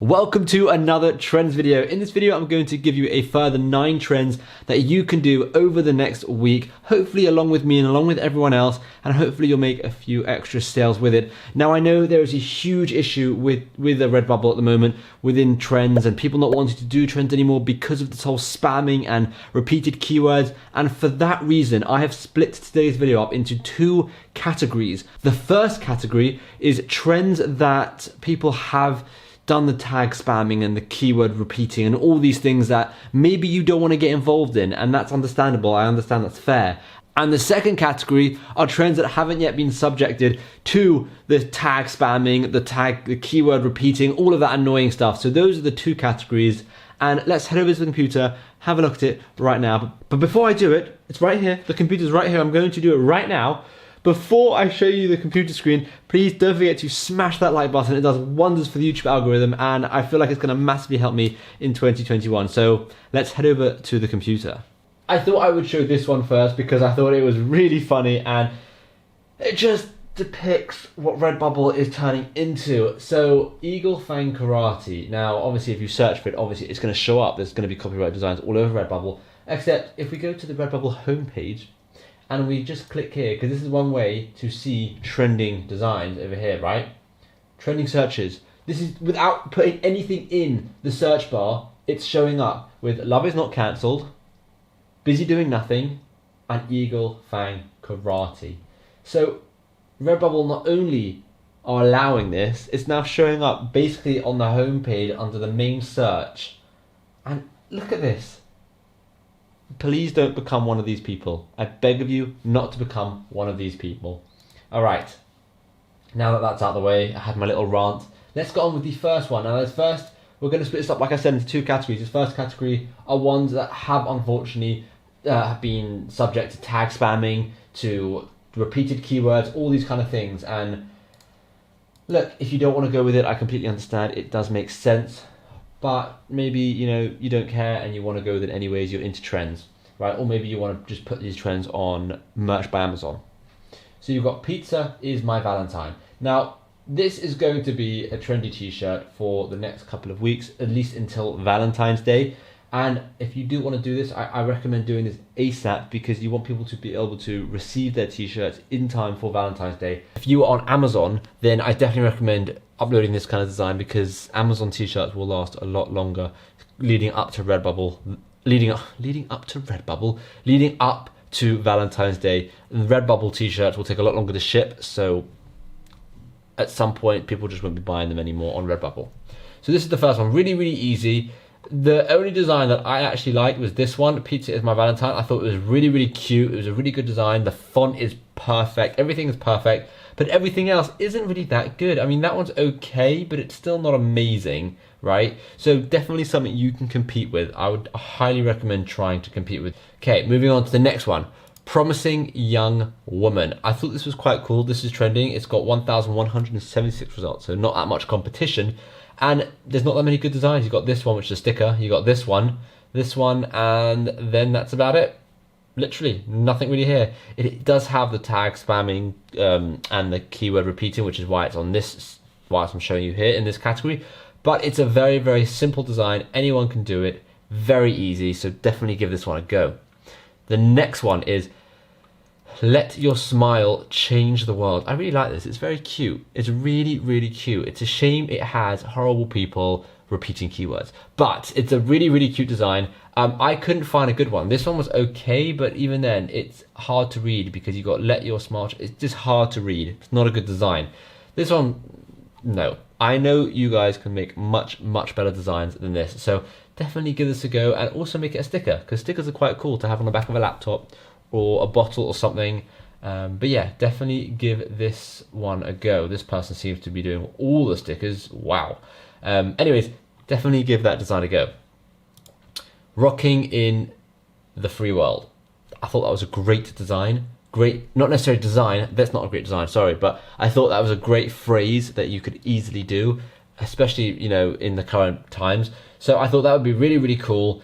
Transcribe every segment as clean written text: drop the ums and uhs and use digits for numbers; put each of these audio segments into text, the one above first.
Welcome to another trends video. In this video, I'm going to give you a further 9 trends that you can do over the next week, hopefully along with me and along with everyone else, and hopefully you'll make a few extra sales with it. Now, I know there is a huge issue with the Redbubble at the moment within trends and people not wanting to do trends anymore because of this whole spamming and repeated keywords. And for that reason, I have split today's video up into 2 categories. The first category is trends that people have done the tag spamming and the keyword repeating and all these things that maybe you don't want to get involved in, and that's understandable. I understand, that's fair. And the second category are trends that haven't yet been subjected to the tag spamming, the keyword repeating, all of that annoying stuff. So those are the 2 categories, and let's head over to the computer, have a look at it right now. But before I do it, it's right here, the computer's right here, I'm going to do it right now. Before I show you the computer screen, please don't forget to smash that like button. It does wonders for the YouTube algorithm, and I feel like it's going to massively help me in 2021. So let's head over to the computer. I thought I would show this one first because I thought it was really funny and it just depicts what Redbubble is turning into. So Eagle Fang Karate. Now, obviously, if you search for it, obviously it's going to show up. There's going to be copyright designs all over Redbubble. Except if we go to the Redbubble homepage, and we just click here, because this is one way to see trending designs over here, right? Trending searches. This is without putting anything in the search bar, it's showing up with Love Is Not Cancelled, Busy Doing Nothing, and Eagle Fang Karate. So Redbubble not only are allowing this, it's now showing up basically on the homepage under the main search. And look at this. Please don't become one of these people. I beg of you not to become one of these people. All right, now that that's out of the way, I had my little rant. Let's get on with the first one. Now, first, we're going to split this up, like I said, into 2 categories. This first category are ones that have unfortunately have been subject to tag spamming, to repeated keywords, all these kind of things. And look, if you don't want to go with it, I completely understand. It does make sense. But maybe, you don't care and you want to go with it anyways, you're into trends, right? Or maybe you want to just put these trends on merch by Amazon. So you've got Pizza Is My Valentine. Now, this is going to be a trendy t-shirt for the next couple of weeks, at least until Valentine's Day. And if you do want to do this, I recommend doing this ASAP because you want people to be able to receive their t-shirts in time for Valentine's Day. If you are on Amazon, then I definitely recommend uploading this kind of design because Amazon t-shirts will last a lot longer leading up to leading up to Valentine's Day. Redbubble t-shirts will take a lot longer to ship, so at some point people just won't be buying them anymore on Redbubble. So this is the first one, really, really easy. The only design that I actually liked was this one, Pizza Is My Valentine. I thought it was really, really cute. It was a really good design. The font is perfect. Everything is perfect. But everything else isn't really that good. I mean, that one's okay, but it's still not amazing, right? So definitely something you can compete with. I would highly recommend trying to compete with. Okay, moving on to the next one. Promising Young Woman. I thought this was quite cool. This is trending. It's got 1,176 results, so not that much competition. And there's not that many good designs. You've got this one, which is a sticker. You got this one, and then that's about it. Literally, nothing really here. It does have the tag spamming and the keyword repeating, which is why it's on this, why I'm showing you here in this category. But it's a very, very simple design. Anyone can do it. Very easy, so definitely give this one a go. The next one is Let Your Smile Change the World. I really like this. It's very cute. It's really, really cute. It's a shame it has horrible people repeating keywords, but it's a really, really cute design. I couldn't find a good one. This one was okay, but even then, it's hard to read because you got Let Your Smile. It's just hard to read. It's not a good design. This one, no. I know you guys can make much, much better designs than this. So definitely give this a go and also make it a sticker because stickers are quite cool to have on the back of a laptop or a bottle or something. But yeah, definitely give this one a go. This person seems to be doing all the stickers. Wow. Anyways, definitely give that design a go. Rocking in the Free World. I thought that was a great design. Great, not necessarily design, that's not a great design, sorry, but I thought that was a great phrase that you could easily do, especially, in the current times. So I thought that would be really, really cool.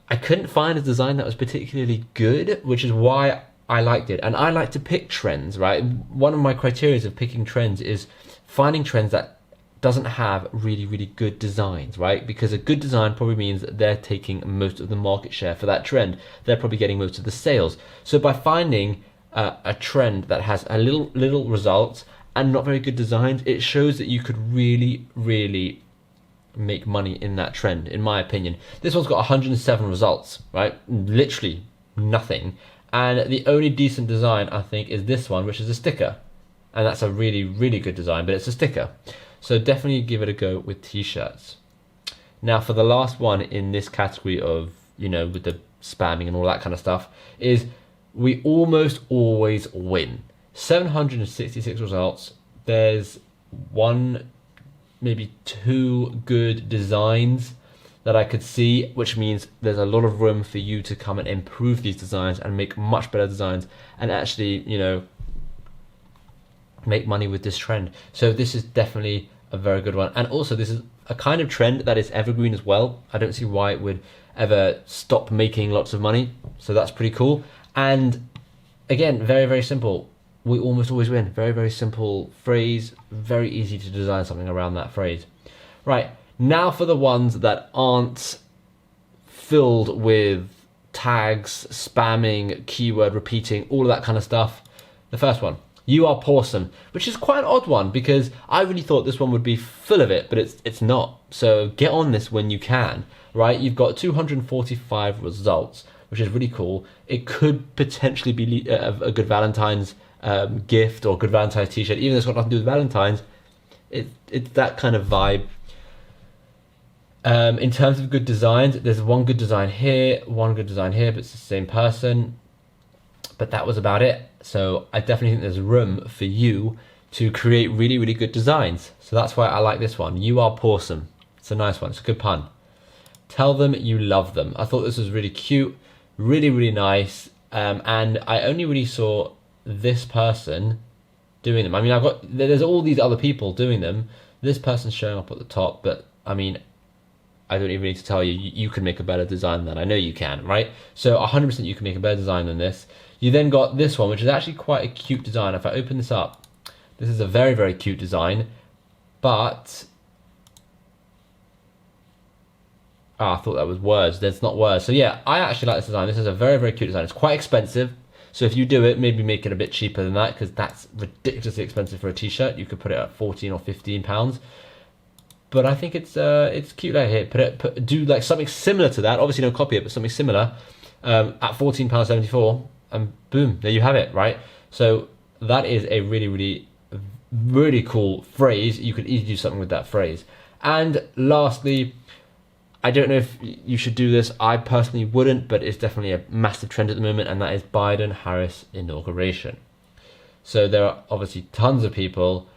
I couldn't find a design that was particularly good, which is why I liked it. And I like to pick trends, right? One of my criteria of picking trends is finding trends that doesn't have really, really good designs, right? Because a good design probably means that they're taking most of the market share for that trend. They're probably getting most of the sales. So by finding a trend that has a little results and not very good designs, it shows that you could really, really make money in that trend, in my opinion. This one's got 107 results, right? Literally nothing. And the only decent design, I think, is this one, which is a sticker. And that's a really, really good design, but it's a sticker. So definitely give it a go with t-shirts. Now for the last one in this category of, with the spamming and all that kind of stuff, is we almost always win. 766 results. There's one, maybe two good designs that I could see, which means there's a lot of room for you to come and improve these designs and make much better designs and actually, make money with this trend. So this is definitely a very good one. And also this is a kind of trend that is evergreen as well. I don't see why it would ever stop making lots of money. So that's pretty cool. And again, very, very simple. We almost always win. Very, very simple phrase. Very easy to design something around that phrase. Right, now for the ones that aren't filled with tags, spamming, keyword repeating, all of that kind of stuff. The first one, you are Pawsome, which is quite an odd one because I really thought this one would be full of it, but it's not. So get on this when you can, right? You've got 245 results, which is really cool. It could potentially be a good Valentine's gift or good Valentine's t-shirt, even though it's got nothing to do with Valentine's. It's that kind of vibe. In terms of good designs, there's one good design here, one good design here, but it's the same person. But that was about it. So I definitely think there's room for you to create really, really good designs. So that's why I like this one. You are Pawsome. It's a nice one. It's a good pun. Tell them you love them. I thought this was really cute, really, really nice. And I only really saw this person doing them. I mean, there's all these other people doing them. This person's showing up at the top, but I mean, I don't even need to tell you, you can make a better design than I know you can, right? So 100% you can make a better design than this. You then got this one, which is actually quite a cute design. If I open this up, this is a very, very cute design, but I thought that was words. That's not words. So yeah, I actually like this design. This is a very, very cute design. It's quite expensive. So if you do it, maybe make it a bit cheaper than that because that's ridiculously expensive for a t-shirt. You could put it at 14 or 15 pounds. But I think it's cute right here. Do like something similar to that. Obviously don't copy it, but something similar at £14.74, and boom, there you have it, right? So that is a really, really, really cool phrase. You could easily do something with that phrase. And lastly, I don't know if you should do this. I personally wouldn't, but it's definitely a massive trend at the moment, and that is Biden-Harris inauguration. So there are obviously tons of people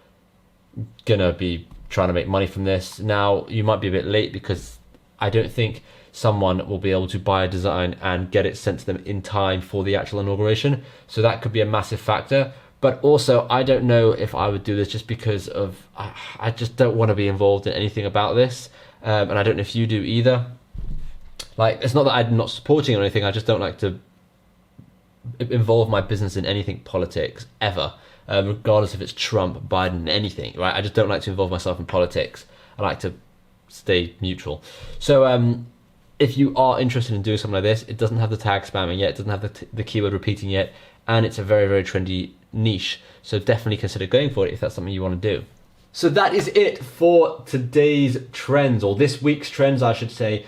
gonna be trying to make money from this. Now, you might be a bit late because I don't think someone will be able to buy a design and get it sent to them in time for the actual inauguration. So that could be a massive factor. But also, I don't know if I would do this just because of, I just don't want to be involved in anything about this. And I don't know if you do either. Like, it's not that I'm not supporting or anything, I just don't like to involve my business in anything politics, ever. Regardless if it's Trump, Biden, anything, right? I just don't like to involve myself in politics. I like to stay neutral. So if you are interested in doing something like this, it doesn't have the tag spamming yet, it doesn't have the keyword repeating yet, and it's a very, very trendy niche. So definitely consider going for it if that's something you want to do. So that is it for today's trends, or this week's trends, I should say.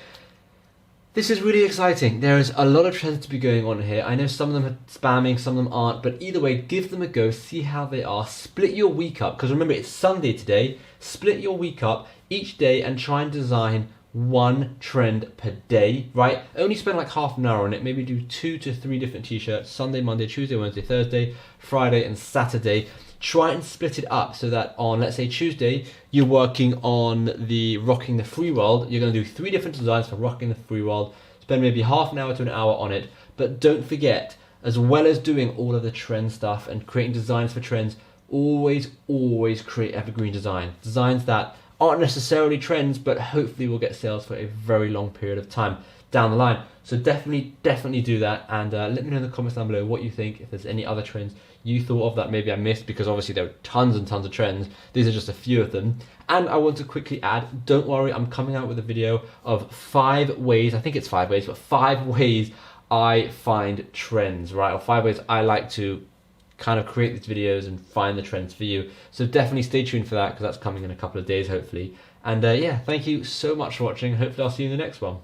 This is really exciting. There is a lot of trends to be going on here. I know some of them are spamming, some of them aren't, but either way, give them a go, see how they are. Split your week up, because remember, it's Sunday today. Split your week up each day and try and design one trend per day, right? Only spend like half an hour on it. Maybe do 2 to 3 different t-shirts, Sunday, Monday, Tuesday, Wednesday, Thursday, Friday, and Saturday. Try and split it up so that on, let's say, Tuesday, you're working on the Rocking the Free World. You're going to do 3 different designs for Rocking the Free World. Spend maybe half an hour to an hour on it. But don't forget, as well as doing all of the trend stuff and creating designs for trends, always, always create evergreen design. Designs that aren't necessarily trends, but hopefully will get sales for a very long period of time. down the line. So definitely do that, and let me know in the comments down below what you think, if there's any other trends you thought of that maybe I missed, because obviously there are tons and tons of trends. These are just a few of them. And I want to quickly add, don't worry, I'm coming out with a video of 5 ways, I think it's 5 ways, but 5 ways I find trends, right? Or 5 ways I like to kind of create these videos and find the trends for you. So definitely stay tuned for that, because that's coming in a couple of days hopefully. And yeah, thank you so much for watching. Hopefully I'll see you in the next one.